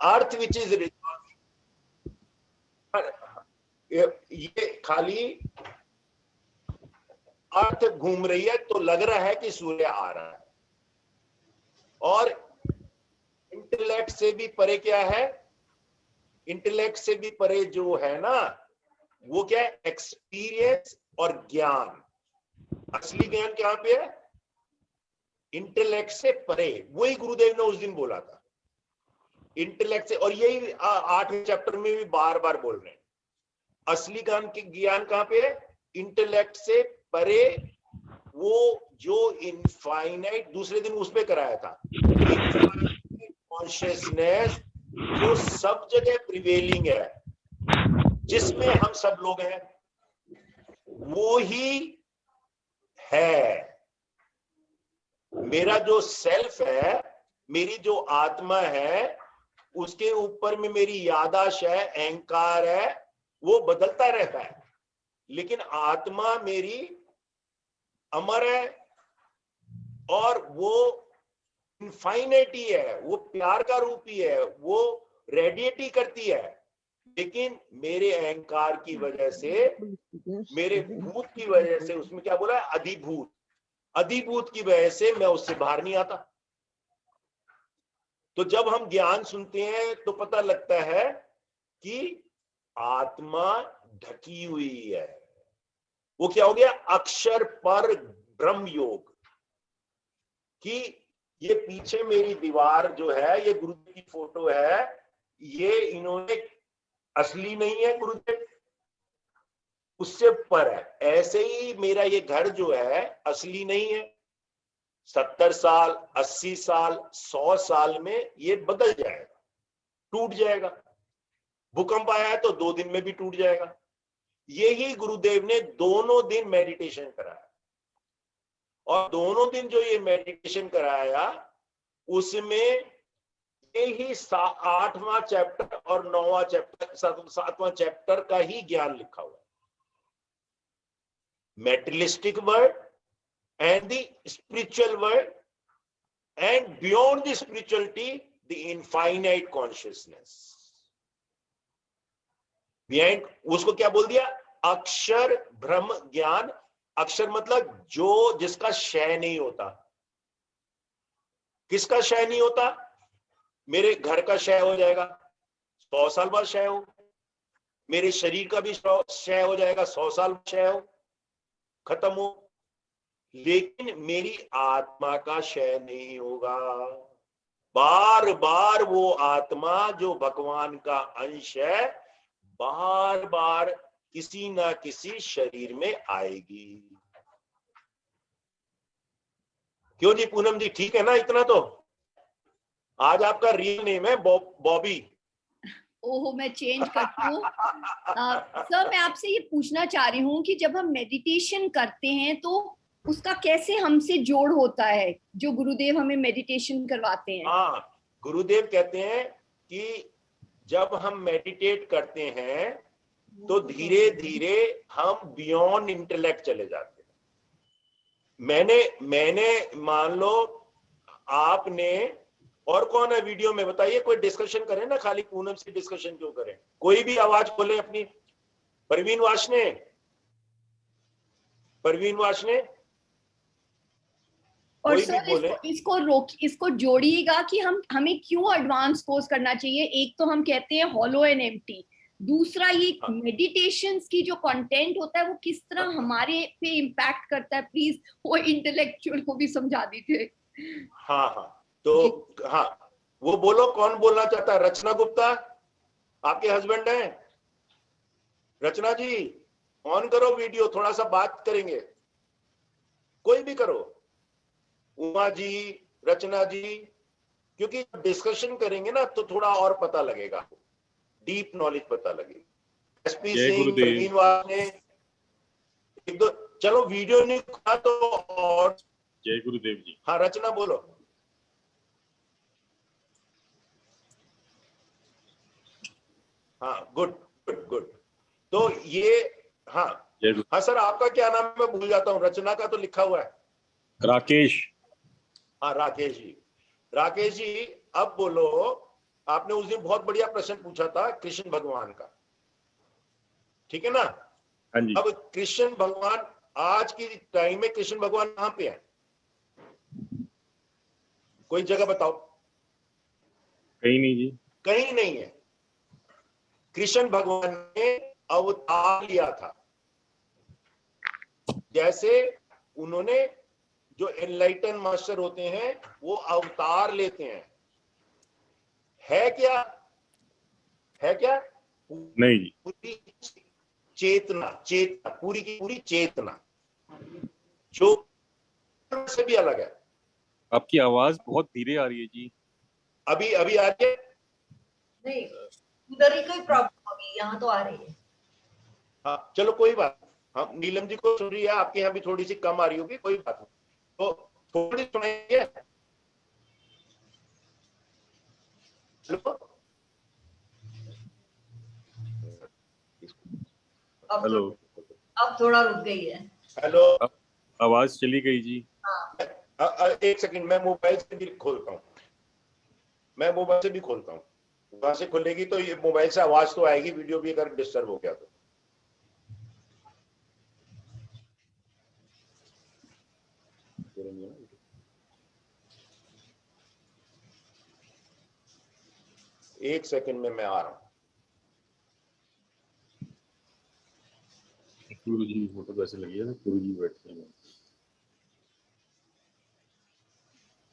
Earth which is ये खाली अर्थ घूम रही है तो लग रहा है कि सूर्य आ रहा है। और इंटेलेक्ट से भी परे क्या है? इंटेलेक्ट से भी परे जो है ना, वो क्या है? एक्सपीरियंस और ज्ञान। असली ज्ञान कहां पे है? इंटेलेक्ट से परे। वही गुरुदेव ने उस दिन बोला था, इंटेलेक्ट से। और यही 8वें चैप्टर में भी बार बार बोल रहे हैं, असली ज्ञान कहां पे है? इंटेलेक्ट से परे। वो जो इनफाइनाइट, दूसरे दिन उस पे कराया था, इनफाइनाइट कॉन्शियसनेस जो सब जगह प्रिवेलिंग है, जिसमें हम सब लोग हैं, वो ही है। मेरा जो सेल्फ है, मेरी जो आत्मा है, उसके ऊपर में मेरी यादाश है, अहंकार है, वो बदलता रहता है। लेकिन आत्मा मेरी अमर है, और वो इनफाइनाइट ही है, वो प्यार का रूप ही है, वो रेडिएट ही करती है। लेकिन मेरे अहंकार की वजह से, मेरे भूत की वजह से, उसमें क्या बोला है? अधिभूत। अधिभूत की वजह से मैं उससे बाहर नहीं आता। तो जब हम ज्ञान सुनते हैं तो पता लगता है कि आत्मा ढकी हुई है। वो क्या हो गया? अक्षर पर ब्रह्म योग। कि ये पीछे मेरी दीवार जो है, ये गुरुदेव की फोटो है, ये इन्होंने असली नहीं है गुरुदेव, उससे पर है। ऐसे ही मेरा ये घर जो है असली नहीं है। 70 साल, 80 साल, 100 साल में ये बदल जाएगा, टूट जाएगा। भूकंप आया है तो 2 दिन में भी टूट जाएगा। यही गुरुदेव ने दोनों दिन मेडिटेशन कराया, और दोनों दिन जो ये मेडिटेशन कराया, उसमें यही 8वां चैप्टर और 9वां चैप्टर, 7वां चैप्टर का ही ज्ञान लिखा हुआ है। Materialistic world and the spiritual world, and beyond the spirituality, the infinite consciousness. Behind, उसको क्या बोल दिया? अक्षर ब्रह्म ज्ञान। अक्षर मतलब जो, जिसका क्षय नहीं होता। किसका क्षय नहीं होता? मेरे घर का क्षय हो जाएगा, 100 साल बाद क्षय हो। मेरे शरीर का भी क्षय हो जाएगा, 100 साल क्षय हो, खत्म हो। लेकिन मेरी आत्मा का क्षय नहीं होगा। बार बार वो आत्मा जो भगवान का अंश है, बार बार किसी ना किसी शरीर में आएगी। क्यों जी पूनम जी, ठीक है ना? इतना तो। आज आपका रियल नेम है बॉबी। ओह, मैं चेंज करती हूँ। सर, मैं आपसे ये पूछना चाह रही हूँ कि जब हम मेडिटेशन करते हैं तो उसका कैसे हमसे जोड़ होता है, जो गुरुदेव हमें मेडिटेशन करवाते हैं? हाँ, गुरुदेव कहते हैं कि जब हम मेडिटेट करते हैं तो धीरे धीरे हम बियॉन्ड इंटेलेक्ट चले जाते हैं। मैंने मान लो, आपने, और कौन है वीडियो में बताइए? कोई डिस्कशन करें ना, खाली पूनम से डिस्कशन क्यों करें? कोई भी आवाज खोले अपनी। परवीन वाशने, परवीन वाशने, और कोई भी सर, बोले। इसको जोड़िएगा कि हमें क्यों एडवांस कोर्स करना चाहिए। एक तो हम कहते हैं हॉलो एंड एम्प्टी, दूसरा ये मेडिटेशंस की जो कंटेंट होता है वो किस तरह हमारे पे इम्पैक्ट करता है। प्लीज वो इंटेलेक्चुअल को भी समझा दीजिए। हाँ हाँ, तो हाँ, वो बोलो, कौन बोलना चाहता है? रचना गुप्ता, आपके हस्बैंड हैं? रचना जी, ऑन करो वीडियो, थोड़ा सा बात करेंगे। कोई भी करो, उमा जी, रचना जी, क्योंकि डिस्कशन करेंगे ना तो थोड़ा और पता लगेगा, डीप नॉलेज पता लगेगी। एसपी सिंह, प्रवीण वाले, एक दो, चलो वीडियो नहीं खुला तो। और जय गुरुदेव जी। हाँ, रचना बोलो। हाँ, गुड गुड गुड। तो ये, हाँ हाँ सर, आपका क्या नाम है? मैं भूल जाता हूँ। रचना का तो लिखा हुआ है राकेश। हाँ, राकेश जी। राकेश जी, अब बोलो आपने उस दिन बहुत बढ़िया प्रश्न पूछा था कृष्ण भगवान का, ठीक है ना? हाँ जी। अब कृष्ण भगवान आज की टाइम में कृष्ण भगवान कहां पे है? कोई जगह बताओ। कहीं नहीं जी। कहीं नहीं है। कृष्ण भगवान ने अवतार लिया था। जैसे उन्होंने, जो एनलाइटन मास्टर होते हैं वो अवतार लेते हैं। है क्या? है क्या? नहीं जी। पूरी चेतना, चेतना पूरी की पूरी चेतना जो से भी अलग है। आपकी आवाज बहुत धीरे आ रही है जी। अभी अभी आ रही है? नहीं, उधर ही कोई प्रॉब्लम होगी, यहाँ तो आ रही है। हाँ चलो कोई बात। हाँ नीलम जी को सुन रही है, आपके यहाँ भी थोड़ी सी कम आ रही होगी, कोई बात नहीं। तो थोड़ी सुनाइए। हेलो। अब थोड़ा रुक गई है। हेलो। आवाज चली गई जी। हाँ, एक सेकंड, मैं मोबाइल से भी खोलता हूँ। मैं मोबाइल से भी खोलता हूँ, वहां से खुलेगी तो ये मोबाइल से आवाज तो आएगी, वीडियो भी अगर डिस्टर्ब हो गया तो। एक सेकंड में मैं आ रहा हूँ। गुरु जी की फोटो कैसे लगी है? गुरु जी बैठते हैं।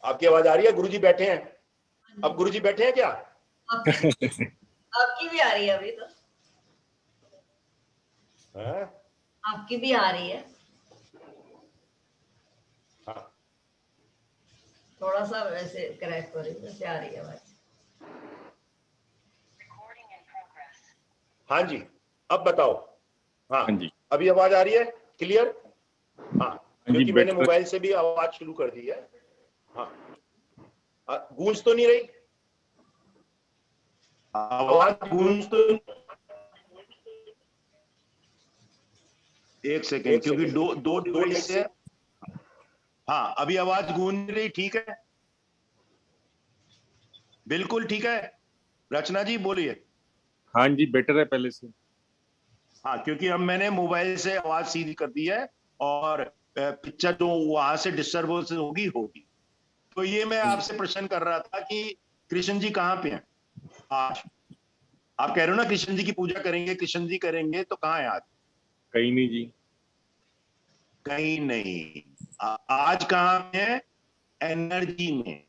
आपकी आवाज आ रही है? गुरुजी बैठे हैं। अब गुरुजी बैठे हैं क्या? आपकी भी आ रही है अभी तो। हाँ? आपकी भी आ रही है, हाँ। थोड़ा सा वैसे क्रैक हो रही है, वैसे आ रही है आवाज। हाँ जी, अब बताओ। हाँ हाँ जी। अभी आवाज आ रही है क्लियर? हाँ जी, क्योंकि मैंने बेटर। मोबाइल से भी आवाज शुरू कर दी है। हाँ गूंज तो नहीं रही आवाज? गूंज तो, एक सेकेंड, क्योंकि दो डिवाइस है। हाँ अभी आवाज गूंज रही, ठीक है? बिल्कुल ठीक है। रचना जी बोलिए। हाँ जी, बेटर है पहले से। हाँ क्योंकि अब मैंने मोबाइल से आवाज सीधी कर दी है और पिक्चर जो वहां से डिस्टर्बेंस होगी होगी। तो ये मैं आपसे प्रश्न कर रहा था कि कृष्ण जी कहाँ पे हैं आज? आप कह रहे हो ना कृष्ण जी की पूजा करेंगे, कृष्ण जी करेंगे, तो कहाँ है आज? कहीं नहीं जी। कहीं नहीं। आज कहाँ पे है? एनर्जी में।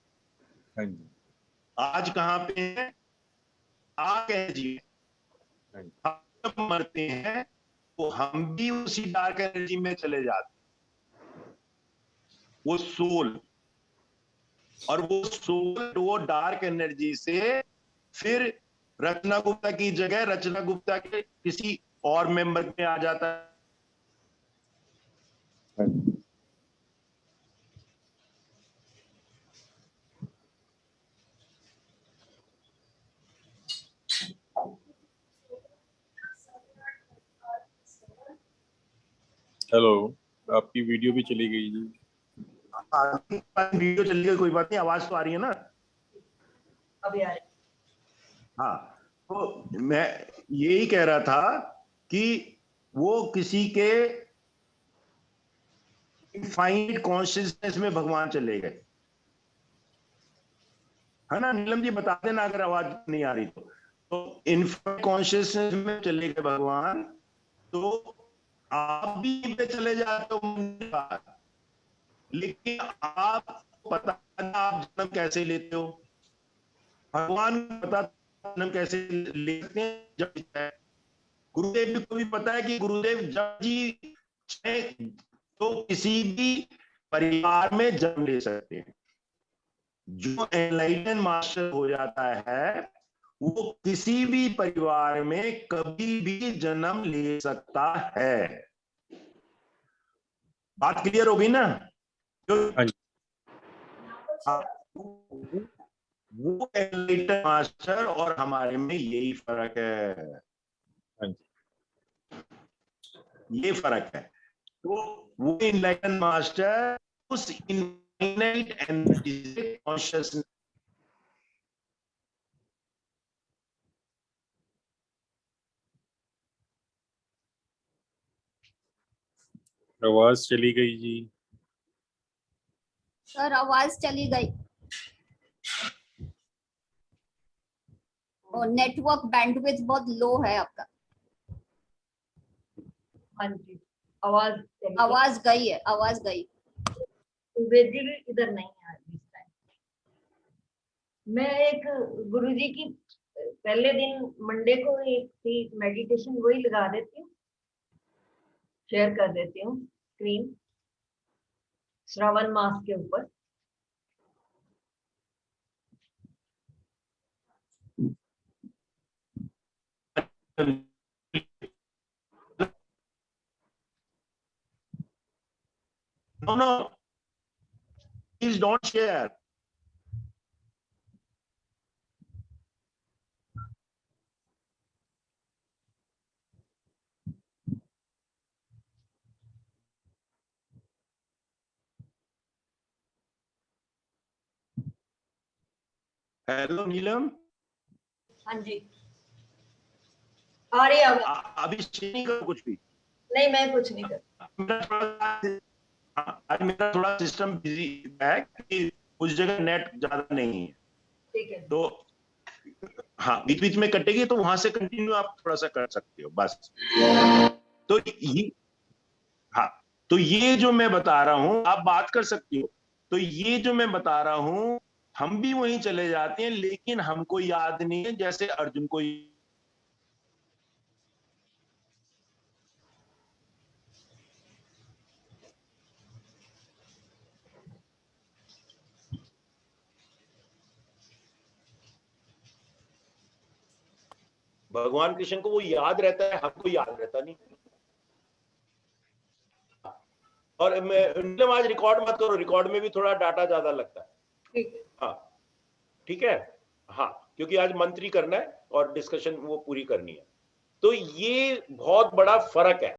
हाँ जी। आज कहाँ पे है? आग एनर्जी में। हाँ जी। हम जब मरते हैं तो हम भी उसी डार्क एनर्जी में चले जाते हैं, वो सोल। और वो डार्क एनर्जी से फिर रचना गुप्ता की जगह रचना गुप्ता के किसी और मेंबर में आ जाता है। हाँ जी। हेलो, आपकी वीडियो भी चली गई जी। वीडियो चल गई, कोई बात नहीं, आवाज तो आ रही है ना? अभी आ रही है। हाँ तो मैं यही कह रहा था कि वो किसी के इनफाइनाइट कॉन्शियसनेस में भगवान चले गए, है ना? नीलम जी बता देना अगर आवाज नहीं आ रही तो इनफाइनाइट कॉन्शियसनेस में चले गए भगवान। तो आप भी पे चले जाते हो, लेकिन आपको पता है आप जन्म कैसे लेते हो? भगवान को पता जन्म कैसे लेते हैं? जब गुरुदेव को भी पता है कि गुरुदेव जब जी तो किसी भी परिवार में जन्म ले सकते हैं। जो एनलाइटन मास्टर हो जाता है वो किसी भी परिवार में कभी भी जन्म ले सकता है। बात क्लियर हो गई ना? हाँ जी। वो एनलाइटन मास्टर और हमारे में यही फर्क है। हाँ जी। ये फर्क है। तो वो एनलाइटन मास्टर उस इनफाइनाइट एनर्जी से कॉन्शियसनेस आवाज चली गई जी। सर आवाज चली गई और नेटवर्क बैंडविड्थ बहुत लो है आपका। हाँ जी, आवाज चली गई। आवाज गई है, आवाज गई। वेदी भी इधर नहीं है आज इस टाइम। मैं एक गुरुजी की पहले दिन मंडे को एक थी मेडिटेशन, वही लगा देती हूँ, शेयर कर देती हूँ स्क्रीन, श्रावण मास के ऊपर। No, please don't share. Hello Neelam. हाँ जी, आ रही है आवाज। अभी शेयर नहीं करो कुछ भी। नहीं, मैं कुछ नहीं कर। आज मेरा थोड़ा सिस्टम बिजी है कि उस जगह नेट ज्यादा नहीं है, ठीक है। तो हाँ बीच बीच में कटेगी तो वहां से कंटिन्यू आप थोड़ा सा कर सकते हो बस। तो ये, हाँ तो ये जो मैं बता रहा हूं आप बात कर सकती हो। तो ये जो मैं बता रहा हूं हम भी वहीं चले जाते हैं, लेकिन हमको याद नहीं है जैसे अर्जुन को। भगवान कृष्ण को वो याद रहता है, हमको याद रहता नहीं। और मैं आज रिकॉर्ड मत करो, रिकॉर्ड में भी थोड़ा डाटा ज्यादा लगता है। ठीक है। हाँ ठीक है। हाँ क्योंकि आज मंत्री करना है और डिस्कशन वो पूरी करनी है, तो ये बहुत बड़ा फर्क है।